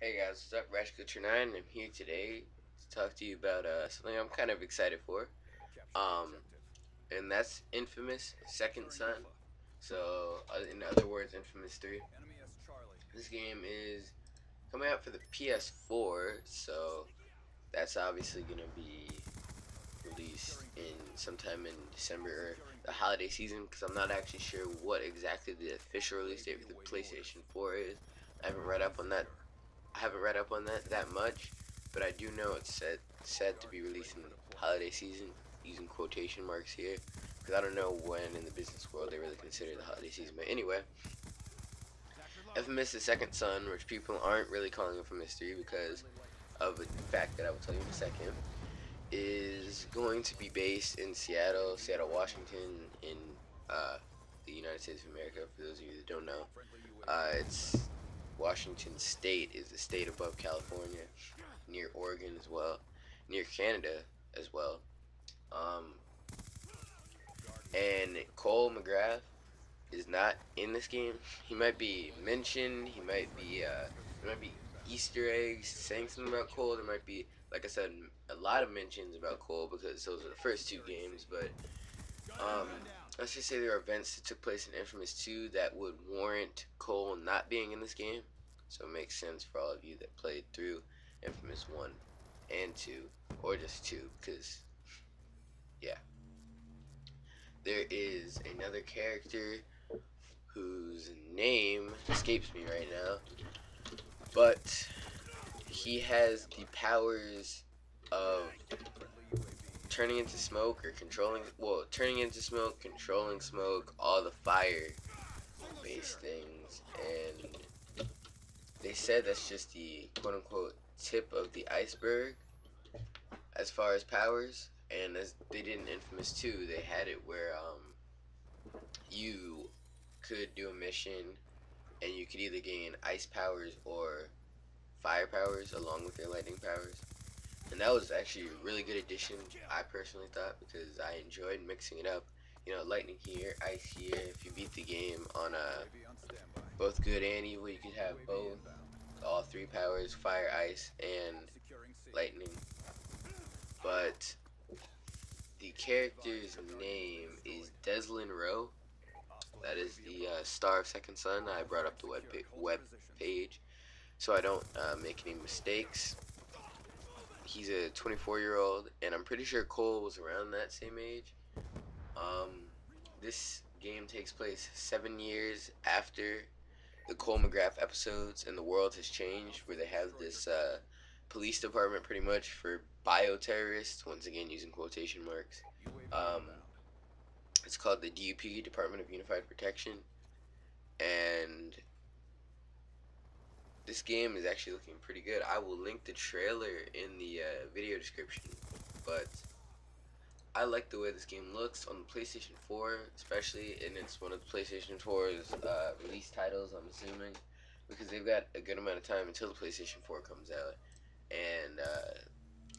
Hey guys, what's up? RashCulture9. I'm here today to talk to you about something I'm kind of excited for. Um, and that's Infamous Second Son. So, in other words, Infamous 3. This game is coming out for the PS4, so that's obviously gonna be released in sometime in December or the holiday season. Because I'm not actually sure what exactly the official release date for the PlayStation 4 is. I haven't read up on that that much, but I do know it's said to be released in the holiday season, using quotation marks here, because I don't know when in the business world they really consider the holiday season. But anyway, Infamous the Second Son, which people aren't really calling Infamous 3 because of a fact that I will tell you in a second, is going to be based in Seattle, Washington, in the United States of America. For those of you that don't know, it's Washington State is the state above California, near Oregon as well, near Canada as well. Um, and Cole McGrath is not in this game. He might be mentioned. He might be. There might be Easter eggs saying something about Cole. There might be, like I said, a lot of mentions about Cole because those are the first two games. But let's just say there are events that took place in Infamous 2 that would warrant Cole not being in this game. So it makes sense for all of you that played through Infamous 1 and 2, or just 2, because, yeah. There is another character whose name escapes me right now, but he has the powers of turning into smoke or turning into smoke, controlling smoke, all the fire based things, and they said that's just the quote unquote tip of the iceberg as far as powers. And as they did in Infamous 2, they had it where you could do a mission and you could either gain ice powers or fire powers along with your lightning powers. And that was actually a really good addition, I personally thought, because I enjoyed mixing it up. You know, lightning here, ice here. If you beat the game on both good and evil, you could have both, all three powers, fire, ice, and lightning. But the character's name is Deslin Rowe. That is the star of Second Son. I brought up the web page so I don't make any mistakes. He's a 24-year-old, and I'm pretty sure Cole was around that same age. This game takes place 7 years after the Cole McGrath episodes, and the world has changed, where they have this police department pretty much for bioterrorists, once again using quotation marks. Um, it's called the DUP, Department of Unified Protection, and this game is actually looking pretty good. I will link the trailer in the video description, but I like the way this game looks on the PlayStation 4, especially, and it's one of the PlayStation 4's release titles, I'm assuming, because they've got a good amount of time until the PlayStation 4 comes out, and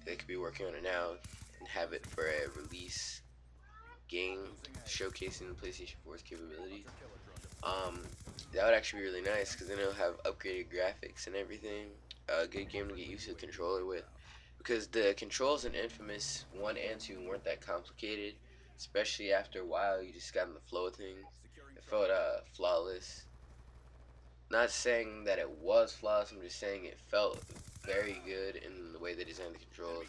they could be working on it now and have it for a release game showcasing the PlayStation 4's capabilities. That would actually be really nice, because then it'll have upgraded graphics and everything. A good game to get used to the controller with, because the controls in Infamous 1 and 2 weren't that complicated, especially after a while you just got in the flow of things. It felt flawless. Not saying that it was flawless, I'm just saying it felt very good in the way they designed the controls.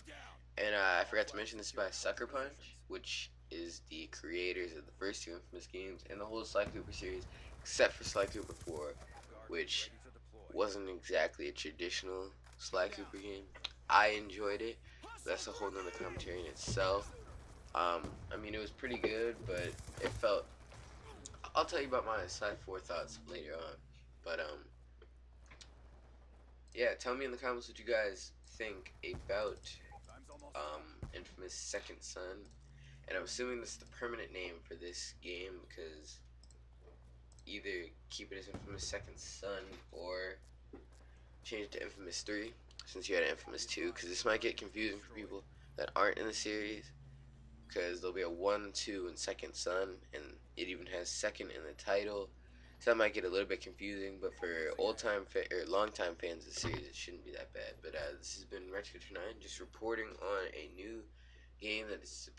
And I forgot to mention this by Sucker Punch, which is the creators of the first two Infamous games and the whole Sly Cooper series, except for Sly Cooper 4, which wasn't exactly a traditional Sly Cooper game. I enjoyed it. That's a whole nother commentary in itself. I mean, it was pretty good, but it felt. I'll tell you about my Sly 4 thoughts later on. But yeah, tell me in the comments what you guys think about Infamous Second Son. And I'm assuming this is the permanent name for this game, because either keep it as Infamous Second Son or change it to Infamous 3, since you had Infamous 2, because this might get confusing for people that aren't in the series, because there'll be a 1, 2, and Second Son, and it even has second in the title. So that might get a little bit confusing, but for or long time fans of the series, it shouldn't be that bad. But this has been Retro 29, just reporting on a new game that is